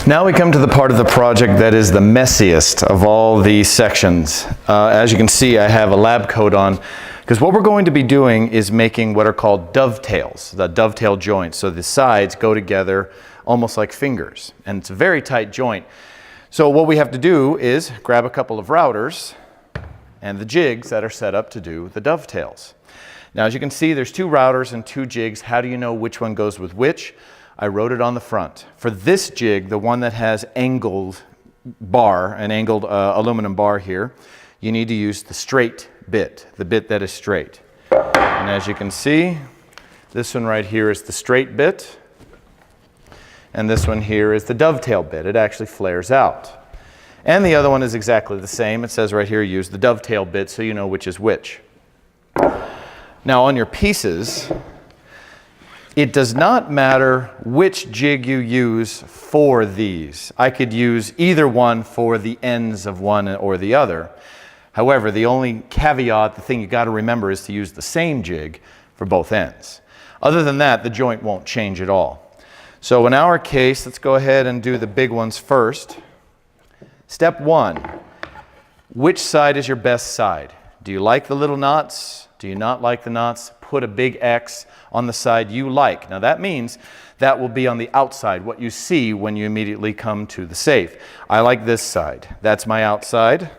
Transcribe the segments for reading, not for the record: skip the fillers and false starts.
Now we come to the part of the project that is the messiest of all the sections. As you can see, I have a lab coat on because what we're going to be doing is making what are called dovetails, the dovetail joints. So the sides go together almost like fingers, and it's a very tight joint. So what we have to do is grab a couple of routers and the jigs that are set up to do the dovetails. Now, as you can see, there's two routers and two jigs. How do you know which one goes with which? I wrote it on the front. For this jig, the one that has angled bar, an angled aluminum bar here, you need to use the straight bit, the bit that is straight. And as you can see, this one right here is the straight bit, and this one here is the dovetail bit. It actually flares out. And the other one is exactly the same. It says right here, use the dovetail bit so you know which is which. Now on your pieces, it does not matter which jig you use for these. I could use either one for the ends of one or the other. However, the only caveat, the thing you got to remember, is to use the same jig for both ends. Other than that, the joint won't change at all. So in our case, let's go ahead and do the big ones first. Step one, which side is your best side? Do you like the little knots? Do you not like the knots? Put a big X on the side you like. Now that means that will be on the outside, what you see when you immediately come to the safe. I like this side. That's my outside.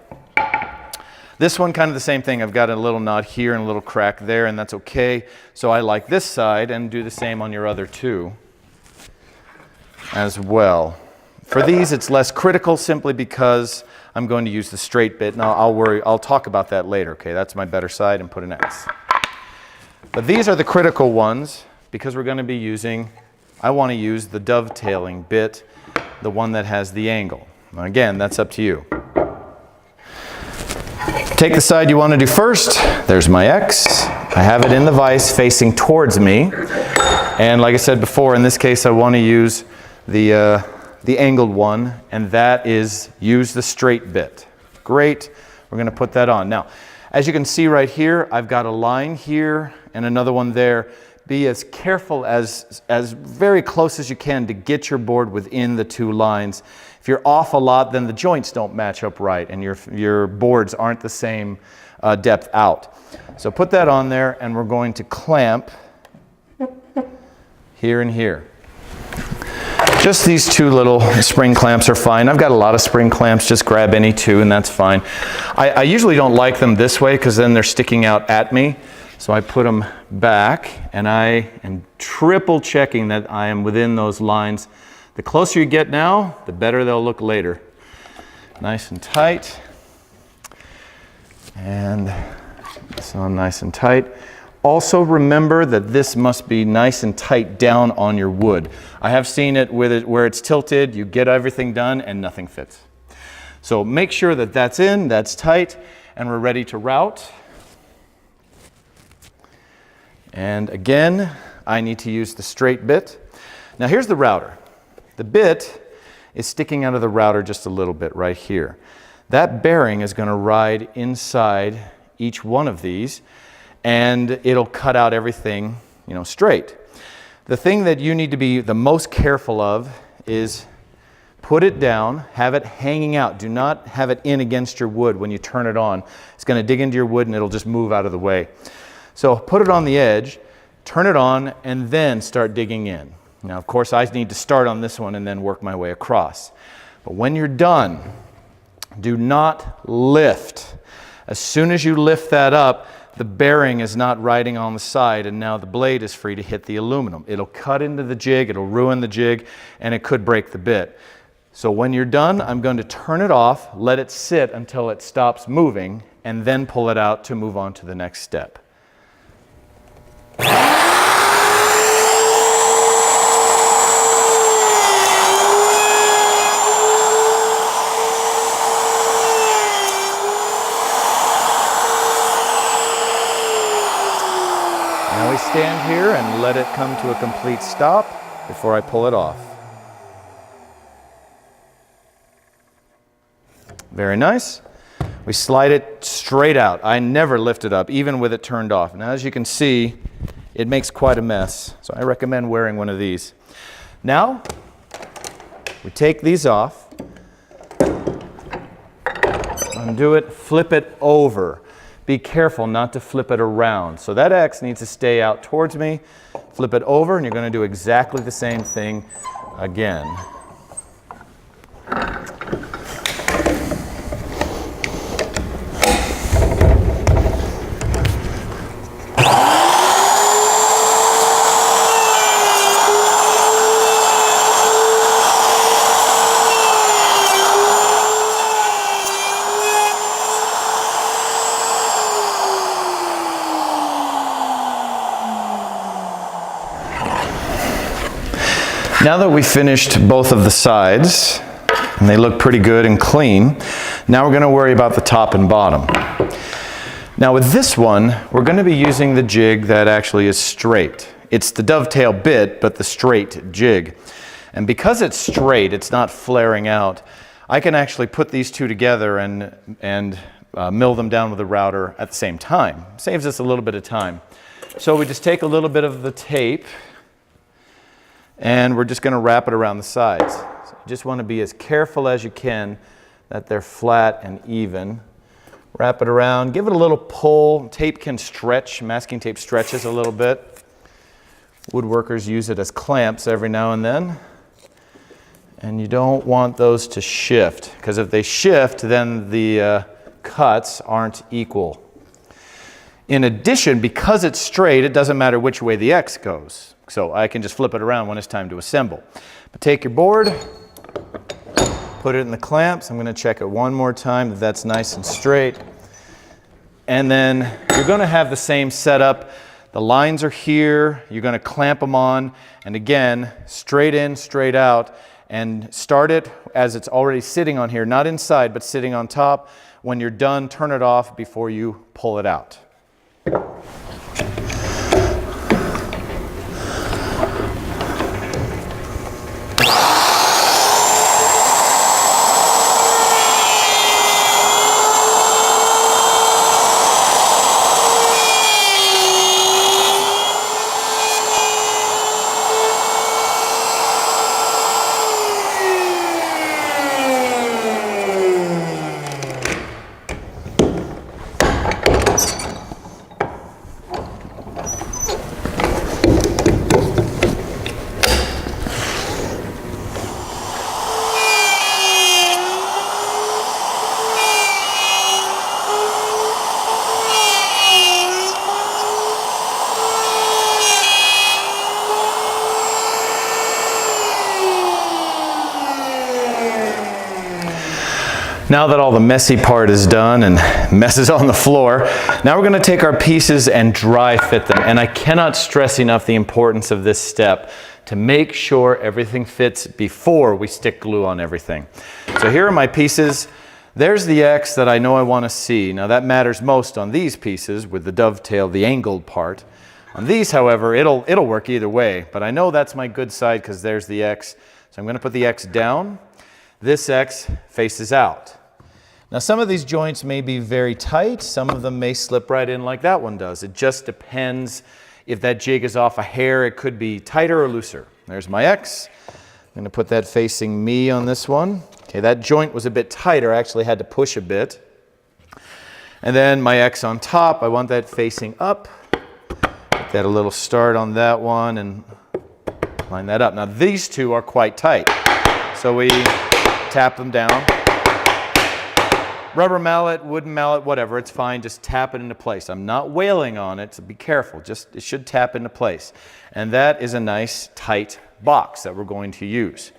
This one, kind of the same thing. I've got a little knot here and a little crack there, and that's okay. So I like this side, and do the same on your other two as well. For these, it's less critical simply because I'm going to use the straight bit. Now I'll talk about that later, okay? That's my better side, and put an X. But these are the critical ones because we're going to be using, I want to use the dovetailing bit, the one that has the angle. Now again, that's up to you. Take the side you want to do first. There's my X. I have it in the vise facing towards me. And like I said before, in this case I want to use the angled one, and that is use the straight bit. Great. We're going to put that on. Now, as you can see right here, I've got a line here and another one there. Be as careful as very close as you can to get your board within the two lines. If you're off a lot, then the joints don't match up right and your boards aren't the same depth out. So put that on there, and we're going to clamp here and here. Just these two little spring clamps are fine. I've got a lot of spring clamps. Just grab any two and that's fine. I usually don't like them this way because then they're sticking out at me. So I put them back, and I am triple checking that I am within those lines. The closer you get now, the better they'll look later. Nice and tight. And this on nice and tight. Also remember that this must be nice and tight down on your wood. I have seen it with it where it's tilted, you get everything done and nothing fits. So make sure that that's in, that's tight, and we're ready to route. And again, I need to use the straight bit. Now here's the router. The bit is sticking out of the router just a little bit right here. That bearing is going to ride inside each one of these, and it'll cut out everything, straight. The thing that you need to be the most careful of is put it down, have it hanging out. Do not have it in against your wood when you turn it on. It's going to dig into your wood and it'll just move out of the way. So put it on the edge, turn it on, and then start digging in. Now, of course, I need to start on this one and then work my way across. But when you're done, do not lift. As soon as you lift that up, the bearing is not riding on the side, and now the blade is free to hit the aluminum. It'll cut into the jig, it'll ruin the jig, and it could break the bit. So when you're done, I'm going to turn it off, let it sit until it stops moving, and then pull it out to move on to the next step. Now we stand here and let it come to a complete stop before I pull it off. Very nice. We slide it straight out. I never lift it up, even with it turned off. Now as you can see, it makes quite a mess. So I recommend wearing one of these. Now, We take these off, undo it, flip it over. Be careful not to flip it around. So that X needs to stay out towards me. Flip it over, and you're going to do exactly the same thing again. Now that we've finished both of the sides, and they look pretty good and clean, now we're going to worry about the top and bottom. Now with this one, we're going to be using the jig that actually is straight. It's the dovetail bit, but the straight jig. And because it's straight, it's not flaring out, I can actually put these two together and mill them down with a router at the same time. Saves us a little bit of time. So we just take a little bit of the tape, and we're just going to wrap it around the sides. So you just want to be as careful as you can that they're flat and even. Wrap it around, give it a little pull. Tape can stretch, masking tape stretches a little bit. Woodworkers use it as clamps every now and then. And you don't want those to shift, because if they shift, then the cuts aren't equal. In addition, because it's straight, it doesn't matter which way the X goes. So I can just flip it around when it's time to assemble. But take your board, put it in the clamps. I'm going to check it one more time that that's nice and straight. And then you're going to have the same setup. The lines are here. You're going to clamp them on. And again, straight in, straight out. And start it as it's already sitting on here, not inside, but sitting on top. When you're done, turn it off before you pull it out. Now that all the messy part is done and messes on the floor, now we're going to take our pieces and dry fit them. And I cannot stress enough the importance of this step to make sure everything fits before we stick glue on everything. So here are my pieces. There's the X that I know I want to see. Now that matters most on these pieces with the dovetail, the angled part. On these, however, it'll work either way, but I know that's my good side because there's the X. So I'm going to put the X down. This X faces out. Now some of these joints may be very tight, some of them may slip right in like that one does. It just depends. If that jig is off a hair, it could be tighter or looser. There's my X. I'm going to put that facing me on this one. Okay, that joint was a bit tighter. I actually had to push a bit. And then my X on top, I want that facing up. Get a little start on that one and line that up. Now these two are quite tight. So we tap them down. Rubber mallet, wooden mallet, whatever, it's fine. Just tap it into place. I'm not wailing on it, so be careful. Just, it should tap into place. And that is a nice tight box that we're going to use.